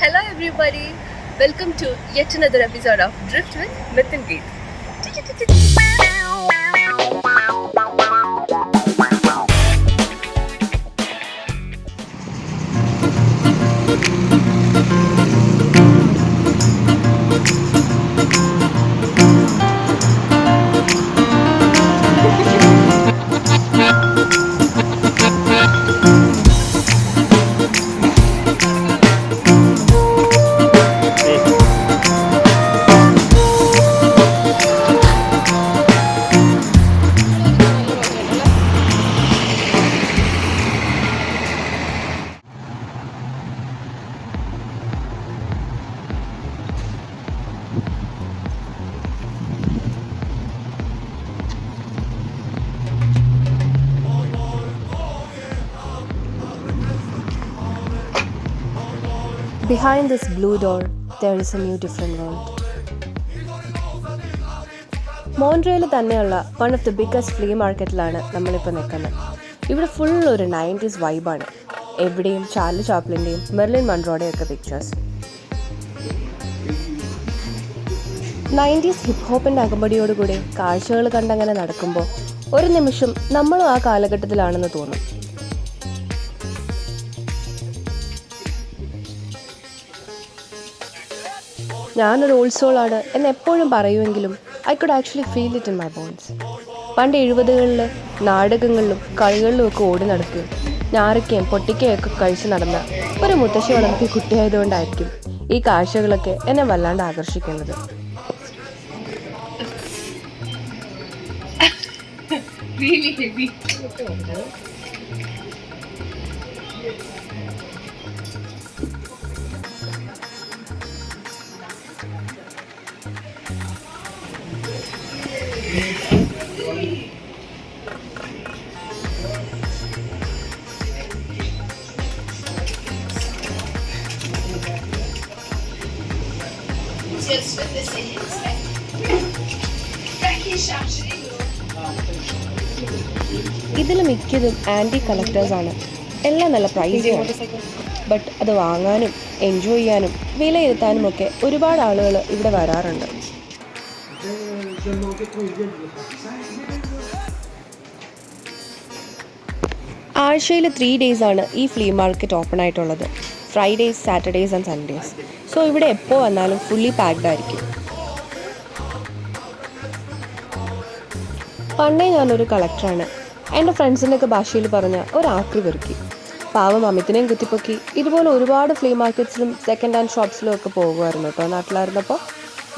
Hello everybody, welcome to yet another episode of Drift with Myth and Geet. Behind this blue door, there is a new different world. മോൺട്രിയലിൽ തന്നെയുള്ള one of the biggest flea മാർക്കറ്റിലാണ് നമ്മളിപ്പോൾ നിൽക്കുന്നത്. ഇവിടെ full ഒരു 90s വൈബാണ്. എവിടെയും Charlie ചാപ്ലിൻ്റെയും Merlin മൺറോയുടെയും ഒക്കെ പിക്ചേഴ്സ്. 90s ഹിപ്പ് ഹോപ്പിൻ്റെ അകമ്പടിയോടുകൂടി കാഴ്ചകൾ കണ്ടങ്ങനെ നടക്കുമ്പോൾ ഒരു നിമിഷം നമ്മളും ആ കാലഘട്ടത്തിലാണെന്ന് തോന്നും. ഞാനൊരു ഓൾഡ് സോളാണ് എന്ന് എപ്പോഴും പറയുമെങ്കിലും I could actually feel it in my bones. പണ്ട് 70കളിൽ നാടകങ്ങളിലും കളികളിലും ഒക്കെ ഓടി നടക്കുകയും ഞാറയ്ക്കയും പൊട്ടിക്കയും ഒക്കെ കഴിച്ച് നടന്ന ഒരു മുത്തശ്ശി വളർത്തിയ കുട്ടിയായതുകൊണ്ടായിരിക്കും ഈ കാഴ്ചകളൊക്കെ എന്നെ വല്ലാണ്ട് ആകർഷിക്കുന്നത്. ഇതിൽ മിക്കതും ആൻറ്റി കളക്ടേഴ്സാണ്. എല്ലാം നല്ല പ്രൈസിയാണ്. ബട്ട് അത് വാങ്ങാനും എൻജോയ് ചെയ്യാനും വിലയിരുത്താനും ഒക്കെ ഒരുപാട് ആളുകൾ ഇവിടെ വരാറുണ്ട്. ആഴ്ചയിൽ 3 ഡേയ്സാണ് ഈ ഫ്ലീ മാർക്കറ്റ് ഓപ്പൺ ആയിട്ടുള്ളത്. Fridays, Saturdays and Sundays. So ഇവിടെ എപ്പോൾ വന്നാലും ഫുള്ളി പാക്ഡ് ആയിരിക്കും. പണ്ടേ ഞാനൊരു കളക്ടറാണ്. എൻ്റെ ഫ്രണ്ട്സിൻ്റെയൊക്കെ ഭാഷയിൽ പറഞ്ഞ ഒരാക്രി പെറുക്കി. പാവം അമിത്തിനെയും കുത്തിപ്പൊക്കി ഇതുപോലെ ഒരുപാട് ഫ്ലീ മാർക്കറ്റ്സിലും സെക്കൻഡ് ഹാൻഡ് ഷോപ്സിലും ഒക്കെ പോകുമായിരുന്നു കേട്ടോ നാട്ടിലായിരുന്നപ്പോൾ.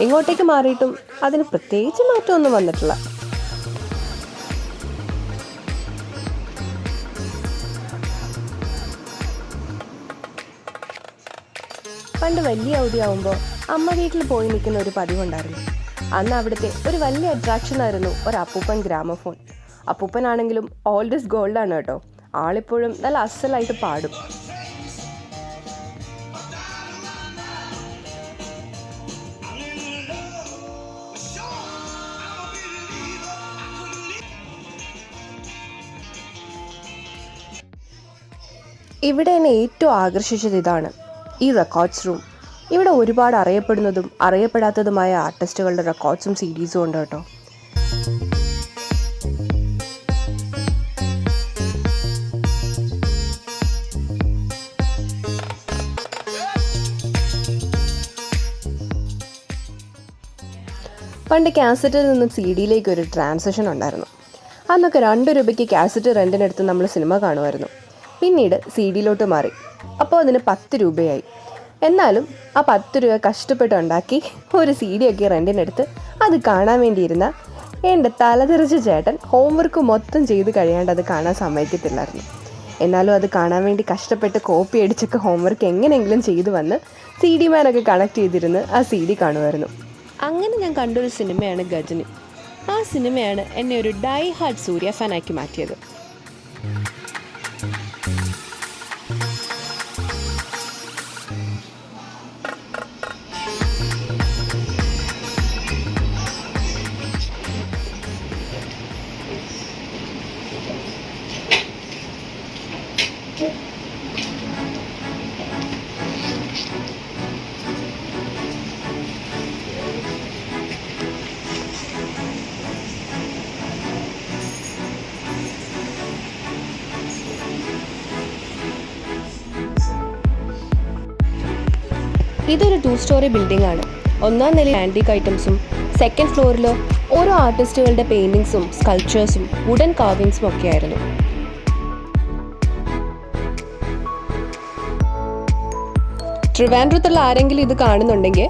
ഇങ്ങോട്ടേക്ക് മാറിയിട്ടും അതിന് പ്രത്യേകിച്ച് മാറ്റമൊന്നും വന്നിട്ടില്ല. പണ്ട് വലിയ അവധിയാവുമ്പോൾ അമ്മ വീട്ടിൽ പോയി നിൽക്കുന്ന ഒരു പതിവുണ്ടായിരുന്നു. അന്ന് അവിടുത്തെ ഒരു വലിയ അട്രാക്ഷൻ ആയിരുന്നു ഒരു അപ്പൂപ്പൻ ഗ്രാമഫോൺ. അപ്പൂപ്പനാണെങ്കിലും ഓൾഡ് ഈസ് ഗോൾഡ് ആണ് കേട്ടോ. ആളിപ്പോഴും നല്ല അസലായിട്ട് പാടും. ഇവിടെ എന്നെ ഏറ്റവും ആകർഷിച്ചത് ഇതാണ്, ഈ റെക്കോർഡ്സ് റൂം. ഇവിടെ ഒരുപാട് അറിയപ്പെടുന്നതും അറിയപ്പെടാത്തതുമായ ആർട്ടിസ്റ്റുകളുടെ റെക്കോർഡ്സും സീരീസും ഉണ്ട് കേട്ടോ. പണ്ട് കാസറ്റിൽ നിന്നും CD-യിലേക്ക് ഒരു ട്രാൻസിഷൻ ഉണ്ടായിരുന്നു. അന്നൊക്കെ 2 രൂപയ്ക്ക് കാസറ്റ് റെൻറ്റിനെടുത്ത് നമ്മൾ സിനിമ കാണുമായിരുന്നു. പിന്നീട് CD-യിലോട്ട് മാറി. അപ്പോൾ അതിന് 10 രൂപയായി. എന്നാലും ആ 10 രൂപ കഷ്ടപ്പെട്ടുണ്ടാക്കി ഒരു CD ഒക്കെ റെൻറ്റിനെടുത്ത് അത് കാണാൻ വേണ്ടിയിരുന്ന എൻ്റെ തലതെറിച്ച ചേട്ടൻ ഹോംവർക്ക് മൊത്തം ചെയ്ത് കഴിയാണ്ട് അത് കാണാൻ സമ്മതിക്കത്തില്ലായിരുന്നു. എന്നാലും അത് കാണാൻ വേണ്ടി കഷ്ടപ്പെട്ട് കോപ്പി അടിച്ചൊക്കെ ഹോംവർക്ക് എങ്ങനെയെങ്കിലും ചെയ്തു വന്ന് CD മാനൊക്കെ കണക്ട് ചെയ്തിരുന്ന് ആ CD കാണുമായിരുന്നു. അങ്ങനെ ഞാൻ കണ്ടൊരു സിനിമയാണ് ഗജനി. ആ സിനിമയാണ് എന്നെ ഒരു ഡൈ ഹാർഡ് സൂര്യ ഫാനാക്കി മാറ്റിയത്. ഇതൊരു 2 സ്റ്റോറി ബിൽഡിംഗ് ആണ്. ഒന്നാം നിലയിൽ ആൻറ്റീക്ക് ഐറ്റംസും സെക്കൻഡ് ഫ്ലോറിൽ ഓരോ ആർട്ടിസ്റ്റുകളുടെ പെയിൻറ്റിങ്സും സ്കൾപ്ചേഴ്സും വുഡൻ കാർവിങ്സും ഒക്കെ ആയിരുന്നു. ട്രിവാൻഡ്രത്തുള്ള ആരെങ്കിലും ഇത് കാണുന്നുണ്ടെങ്കിൽ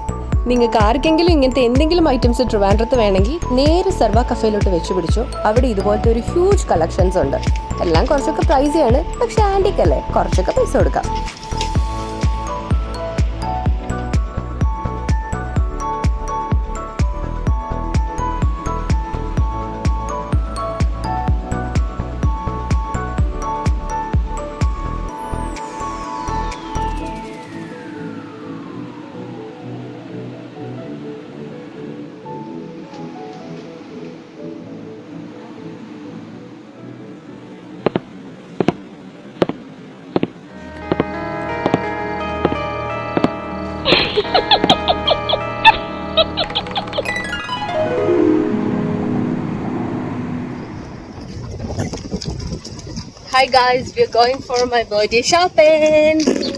നിങ്ങൾക്ക് ആർക്കെങ്കിലും ഇങ്ങനത്തെ എന്തെങ്കിലും ഐറ്റംസ് ട്രിവാൻഡ്രത്ത് വേണമെങ്കിൽ നേരെ സർവ കഫേയിലോട്ട് വെച്ച് പിടിച്ചു. അവിടെ ഇതുപോലത്തെ ഒരു ഹ്യൂജ് കളക്ഷൻസ് ഉണ്ട്. എല്ലാം കുറച്ചൊക്കെ പ്രൈസിയാണ്, പക്ഷെ ആൻറ്റിക് അല്ലേ, കുറച്ചൊക്കെ പൈസ കൊടുക്കാം. Hi guys, we are going for my birthday shopping.